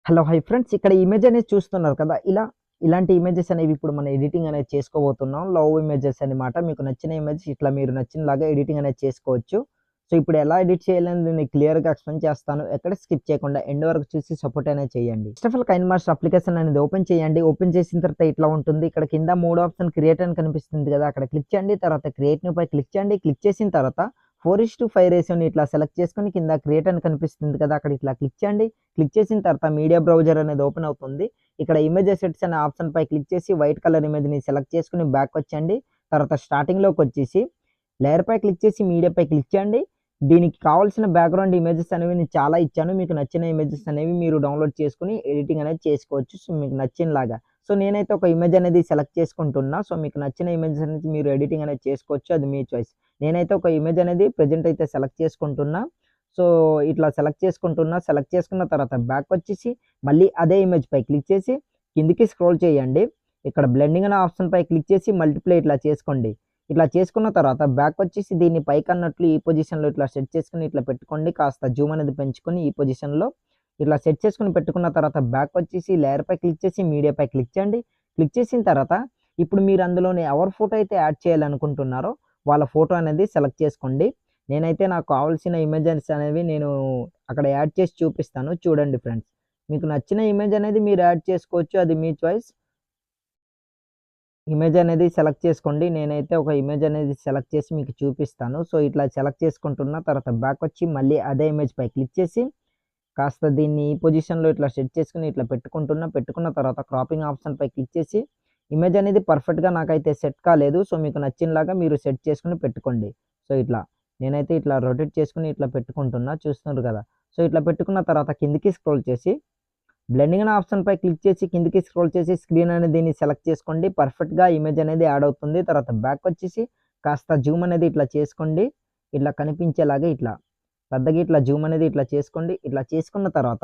Hello! Hi friends. ఇక్కడ image అనేది చూస్తున్నారు కదా! ఇలాంటి ఇమేజెస్ అనేవి ఇప్పుడు మనం ఎడిటింగ్ అనేది చేసుకోబోతున్నాం. లవ్ ఇమేజెస్ అన్నమాట. మీకు నచ్చిన ఇమేజ్ ఇట్లా మీరు నచ్చినలాగా ఎడిటింగ్ అనేది చేసుకోవచ్చు. సో, ఇప్పుడు ఎలా ఎడిట్ చేయాలని నేను క్లియర్‌గా ఎక్స్‌ప్లెయిన్ చేస్తాను. ఎక్కడ స్కిప్ చేయకుండా ఎండ్ వరకు చూసి సపోర్ట్ అనేది చేయండి. ఫస్ట్ ఆఫ్ ఆల్ కైన్‌మాస్టర్ అప్లికేషన్ అనేది ఓపెన్ చేయండి. ఓపెన్ చేసిన తర్వాత ఇట్లా ఉంటుంది. ఇక్కడ కింద 3 ఆప్షన్ క్రియేట్ అని కనిపిస్తుంది కదా! అక్కడ క్లిక్ చేయండి. తర్వాత క్రియేట్ న్యూ పై క్లిక్ చేయండి. క్లిక్ చేసిన తర్వాత 4:5 రేషియోని ఇట్లా సెలెక్ట్ చేసుకొని కింద క్రియేట్ అని కనిపిస్తుంది కదా! అక్కడ ఇట్లా క్లిక్ చేయండి. క్లిక్ చేసిన తర్వాత మీడియా బ్రౌజర్ అనేది ఓపెన్ అవుతుంది. ఇక్కడ ఇమేజ్ అసెట్స్ అనే ఆప్షన్ పై క్లిక్ చేసి వైట్ కలర్ ఇమేజ్‌ని సెలెక్ట్ చేసుకొని బ్యాక్ వచ్చేయండి. తర్వాత స్టార్టింగ్‌లోకి వచ్చేసి లేయర్ పై క్లిక్ చేసి మీడియా పై క్లిక్ చేయండి. దీనికి కావాల్సిన బ్యాక్‌గ్రౌండ్ ఇమేజెస్ అనేవి నేను చాలా ఇచ్చాను. మీకు నచ్చిన ఇమేజెస్ అనేవి మీరు డౌన్‌లోడ్ చేసుకొని ఎడిటింగ్ అనేది చేసుకోవచ్చు. సో, మీకు నచ్చినలాగా. సో, నేనైతే ఒక ఇమేజ్ అనేది సెలెక్ట్ చేసుకుంటున్నా. సో, మీకు నచ్చిన ఇమేజెస్ అనేది మీరు ఎడిటింగ్ అనేది చేసుకోవచ్చు. అది మీ చాయిస్. నేనైతే ఒక ఇమేజ్ అనేది ప్రెజెంట్ అయితే సెలెక్ట్ చేసుకుంటున్నా. సో, ఇట్లా సెలెక్ట్ చేసుకుంటున్నా. సెలెక్ట్ చేసుకున్న తర్వాత బ్యాక్ వచ్చేసి మళ్ళీ అదే ఇమేజ్ పై క్లిక్ చేసి కిందికి స్క్రోల్ చేయండి. ఇక్కడ బ్లెండింగ్ అనే ఆప్షన్ పై క్లిక్ చేసి మల్టిప్లై ఇట్లా చేసుకోండి. ఇట్లా చేసుకున్న తర్వాత బ్యాక్ వచ్చేసి దీన్ని పైకన్నట్లు ఈ పొజిషన్‌లో ఇట్లా సెట్ చేసుకొని ఇట్లా పెట్టుకోండి. కాస్త జూమ్ అనేది పెంచుకొని ఈ పొజిషన్‌లో ఇట్లా సెట్ చేసుకొని పెట్టుకున్న తర్వాత బ్యాక్ వచ్చేసి లేయర్ పై క్లిక్ చేసి మీడియా పై క్లిక్ చేయండి. క్లిక్ చేసిన తర్వాత ఇప్పుడు మీరు అందులోని ఎవరి ఫోటో అయితే యాడ్ చేయాలనుకుంటున్నారో వాళ్ళ ఫోటో అనేది సెలెక్ట్ చేసుకోండి. నేనైతే నాకు కావాల్సిన ఇమేజెస్ అనేవి నేను అక్కడ యాడ్ చేసి చూపిస్తాను. చూడండి ఫ్రెండ్స్. మీకు నచ్చిన ఇమేజ్ అనేది మీరు యాడ్ చేసుకోవచ్చు. అది మీ చాయిస్. ఇమేజ్ అనేది సెలెక్ట్ చేసుకోండి. నేనైతే ఒక ఇమేజ్ అనేది సెలెక్ట్ చేసి మీకు చూపిస్తాను. సో, ఇట్లా సెలెక్ట్ చేసుకుంటున్న తర్వాత బ్యాక్ వచ్చి మళ్ళీ అదే ఇమేజ్ పై క్లిక్ చేసి కాస్త దీన్ని ఈ పొజిషన్‌లో ఇట్లా సెట్ చేసుకొని ఇట్లా పెట్టుకున్న తర్వాత క్రాపింగ్ ఆప్షన్ పై క్లిక్ చేసి ఇమేజ్ అనేది పర్ఫెక్ట్‌గా నాకైతే సెట్ కాలేదు. సో, మీకు నచ్చినలాగా మీరు సెట్ చేసుకొని పెట్టుకోండి. సో, ఇట్లా నేనైతే ఇట్లా రొటేట్ చేసుకొని ఇట్లా పెట్టుకుంటున్నా. చూస్తున్నారు కదా! సో, ఇట్లా పెట్టుకున్న తర్వాత కిందకి స్క్రోల్ చేసి బ్లెండింగ్ అనే ఆప్షన్ పై క్లిక్ చేసి కిందకి స్క్రోల్ చేసి స్క్రీన్ అనేది దీన్ని సెలెక్ట్ చేసుకోండి. పర్ఫెక్ట్‌గా ఇమేజ్ అనేది యాడ్ అవుతుంది. తర్వాత బ్యాక్ వచ్చేసి కాస్త జూమ్ అనేది ఇట్లా చేసుకోండి. ఇట్లా కనిపించేలాగా ఇట్లా పెద్దగా ఇట్లా జూమ్ అనేది ఇట్లా చేసుకోండి. ఇట్లా చేసుకున్న తర్వాత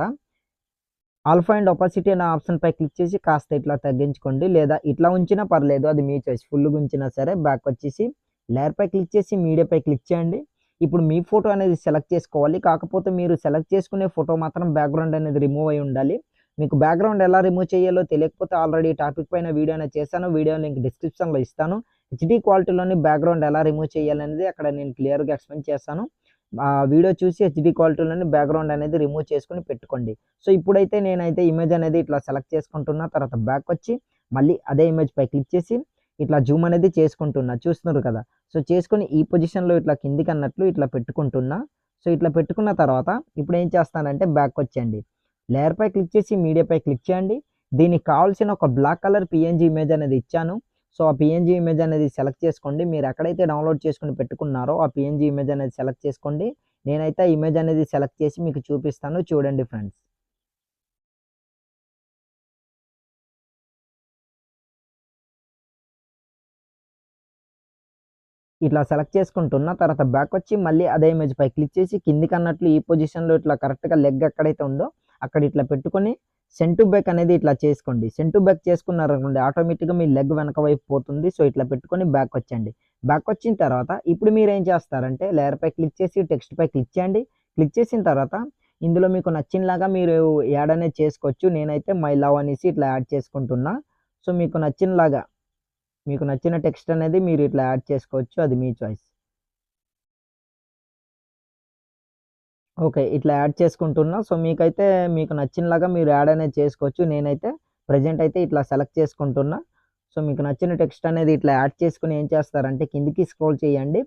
ఆల్ఫా అండ్ ఒపాసిటీ అనే ఆప్షన్ పై క్లిక్ చేసి కాస్త ఇట్లా తగ్గించుకోండి. లేదా ఇట్లా ఉంచినా పర్లేదు. అది మీ చాయిస్. ఫుల్‌గా ఉంచినా సరే. బ్యాక్ వచ్చేసి లేయర్ పై క్లిక్ చేసి మీడియా పై క్లిక్ చేయండి. ఇప్పుడు మీ ఫోటో అనేది సెలెక్ట్ చేసుకోవాలి. కాకపోతే మీరు సెలెక్ట్ చేసుకునే ఫోటో మాత్రం బ్యాక్‌గ్రౌండ్ అనేది రిమూవ్ అయ్యి ఉండాలి. మీకు బ్యాక్‌గ్రౌండ్ ఎలా రిమూవ్ చేయాలో తెలియకపోతే ఆల్రెడీ టాపిక్ పైన వీడియో అనేది చేశాను. వీడియో లింక్ డిస్క్రిప్షన్‌లో ఇస్తాను. హెచ్‌డీ క్వాలిటీలోని బ్యాక్‌గ్రౌండ్ ఎలా రిమూవ్ చేయాలనేది అక్కడ నేను క్లియర్‌గా ఎక్స్‌ప్లెయిన్ చేస్తాను. ఆ వీడియో చూసి హెచ్‌డీ క్వాలిటీలోని బ్యాక్‌గ్రౌండ్ అనేది రిమూవ్ చేసుకొని పెట్టుకోండి. సో, ఇప్పుడైతే నేనైతే ఇమేజ్ అనేది ఇట్లా సెలెక్ట్ చేసుకుంటున్నా. తర్వాత బ్యాక్ వచ్చి మళ్ళీ అదే ఇమేజ్ పై క్లిక్ చేసి ఇట్లా జూమ్ అనేది చేసుకుంటున్నా. చూస్తున్నారు కదా! సో, చేసుకొని ఈ పొజిషన్‌లో ఇట్లా కిందికన్నట్లు ఇట్లా పెట్టుకుంటున్నా. సో, ఇట్లా పెట్టుకున్న తర్వాత ఇప్పుడేం చేస్తానంటే బ్యాక్ వచ్చేయండి. లేయర్ పై క్లిక్ చేసి మీడియా పై క్లిక్ చేయండి. దీనికి కావాల్సిన ఒక బ్లాక్ కలర్ పీఎన్‌జీ ఇమేజ్ అనేది ఇచ్చాను. సో, ఆ పీఎన్‌జీ ఇమేజ్ అనేది సెలెక్ట్ చేసుకోండి. మీరు ఎక్కడైతే డౌన్‌లోడ్ చేసుకొని పెట్టుకున్నారో ఆ పీఎన్‌జీ ఇమేజ్ అనేది సెలెక్ట్ చేసుకోండి. నేనైతే ఆ ఇమేజ్ అనేది సెలెక్ట్ చేసి మీకు చూపిస్తాను. చూడండి ఫ్రెండ్స్. ఇట్లా సెలెక్ట్ చేసుకుంటున్న తర్వాత బ్యాక్ వచ్చి మళ్ళీ అదే ఇమేజ్ పై క్లిక్ చేసి కిందికన్నట్లు ఈ పొజిషన్‌లో ఇట్లా కరెక్ట్‌గా లెగ్ ఎక్కడైతే ఉందో అక్కడ ఇట్లా పెట్టుకొని సెండ్ టు బ్యాక్ అనేది ఇట్లా చేసుకోండి. సెండ్ టు బ్యాక్ చేసుకున్నారనుకోండి ఆటోమేటిక్‌గా మీ లెగ్ వెనక వైపు పోతుంది. సో, ఇట్లా పెట్టుకొని బ్యాక్ వచ్చేయండి. బ్యాక్ వచ్చిన తర్వాత ఇప్పుడు మీరేం చేస్తారంటే లేయర్ పై క్లిక్ చేసి టెక్స్ట్ పై క్లిక్ చేయండి. క్లిక్ చేసిన తర్వాత ఇందులో మీకు నచ్చినలాగా మీరు యాడ్ అనేది చేసుకోవచ్చు. నేనైతే మై లవ్ అనేసి ఇట్లా యాడ్ చేసుకుంటున్నా. సో, మీకు నచ్చిన టెక్స్ట్ అనేది మీరు ఇట్లా యాడ్ చేసుకోవచ్చు. అది మీ చాయిస్. ఓకే. ఇట్లా యాడ్ చేసుకుంటున్నా. సో, మీకైతే మీకు నచ్చినలాగా మీరు యాడ్ అనేది చేసుకోవచ్చు. నేనైతే ప్రెజెంట్ అయితే ఇట్లా సెలెక్ట్ చేసుకుంటున్నా. సో, మీకు నచ్చిన టెక్స్ట్ అనేది ఇట్లా యాడ్ చేసుకొని ఏం చేస్తారంటే కిందికి స్క్రోల్ చేయండి.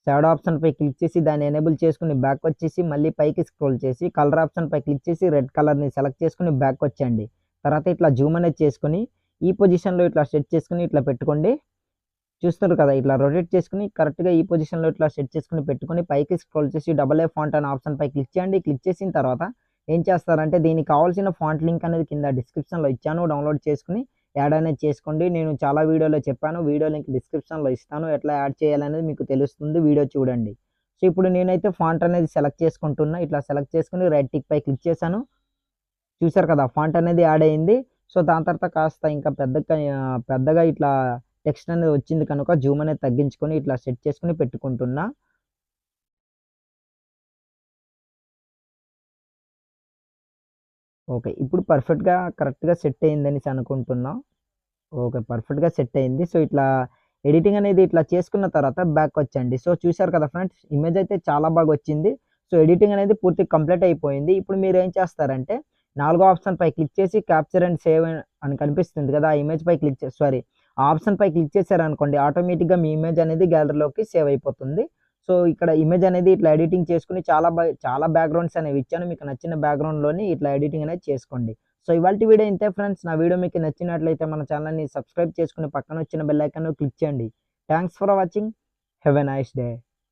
షాడో ఆప్షన్ పై క్లిక్ చేసి దాన్ని ఎనేబుల్ చేసుకొని బ్యాక్ వచ్చేసి మళ్ళీ పైకి స్క్రోల్ చేసి కలర్ ఆప్షన్ పై క్లిక్ చేసి రెడ్ కలర్‌ని సెలెక్ట్ చేసుకొని బ్యాక్ వచ్చేయండి. తర్వాత ఇట్లా జూమ్ అనేది చేసుకొని ఈ పొజిషన్‌లో ఇట్లా సెట్ చేసుకొని ఇట్లా పెట్టుకోండి. చూస్తున్నారు కదా! ఇట్లా రొటేట్ చేసుకొని కరెక్ట్‌గా ఈ పొజిషన్‌లో ఇట్లా సెట్ చేసుకొని పెట్టుకొని పైకి స్క్రోల్ చేసి డబుల్ ఏ ఫాంట్ అనే ఆప్షన్ పై క్లిక్ చేయండి. క్లిక్ చేసిన తర్వాత ఏం చేస్తారంటే దీనికి కావాల్సిన ఫాంట్ లింక్ అనేది కింద డిస్క్రిప్షన్‌లో ఇచ్చాను. డౌన్‌లోడ్ చేసుకొని యాడ్ అనేది చేసుకోండి. నేను చాలా వీడియోలో చెప్పాను. వీడియో లింక్ డిస్క్రిప్షన్‌లో ఇస్తాను. ఎట్లా యాడ్ చేయాలనేది మీకు తెలుస్తుంది. వీడియో చూడండి. సో, ఇప్పుడు నేనైతే ఫాంట్ అనేది సెలెక్ట్ చేసుకుంటున్నా. ఇట్లా సెలెక్ట్ చేసుకొని రైట్ టిక్ పై క్లిక్ చేశాను. చూసారు కదా! ఫాంట్ అనేది యాడ్ అయింది. సో, దాని తర్వాత కాస్త ఇంకా పెద్దగా ఇట్లా టెక్స్ట్ అనేది వచ్చింది కనుక జూమ్ అనేది తగ్గించుకొని ఇట్లా సెట్ చేసుకొని పెట్టుకుంటున్నా. ఓకే. ఇప్పుడు పర్ఫెక్ట్‌గా కరెక్ట్‌గా సెట్ అయిందనేసి అనుకుంటున్నా. ఓకే. పర్ఫెక్ట్‌గా సెట్ అయింది. సో, ఇట్లా ఎడిటింగ్ అనేది ఇట్లా చేసుకున్న తర్వాత బ్యాక్‌కొచ్చండి. సో, చూసారు కదా ఫ్రెండ్స్ ఇమేజ్ అయితే చాలా బాగొచ్చింది. సో, ఎడిటింగ్ అనేది పూర్తిగా కంప్లీట్ అయిపోయింది. ఇప్పుడు మీరేం చేస్తారంటే నాలుగో ఆప్షన్ పై క్లిక్ చేసి క్యాప్చర్ అండ్ సేవ్ అని కనిపిస్తుంది కదా! ఆ ఇమేజ్ పై క్లిక్ సారీ ఆ ఆప్షన్ పై క్లిక్ చేశారనుకోండి ఆటోమేటిక్‌గా మీ ఇమేజ్ అనేది గ్యాలరీలోకి సేవ్ అయిపోతుంది. సో, ఇక్కడ ఇమేజ్ అనేది ఇట్లా ఎడిటింగ్ చేసుకొని చాలా బ్యాక్‌గ్రౌండ్స్ అనేవి ఇచ్చాను. మీకు నచ్చిన బ్యాక్‌గ్రౌండ్‌లోని ఇట్లా ఎడిటింగ్ అనేది చేసుకోండి. సో, ఇవాల్టి వీడియో ఇంతే ఫ్రెండ్స్. నా వీడియో మీకు నచ్చినట్లయితే మన ఛానెల్‌ని సబ్స్క్రైబ్ చేసుకొని పక్కన వచ్చిన బెల్ ఐకాన్‌ను క్లిక్ చేయండి. Thanks for watching. Have a nice day.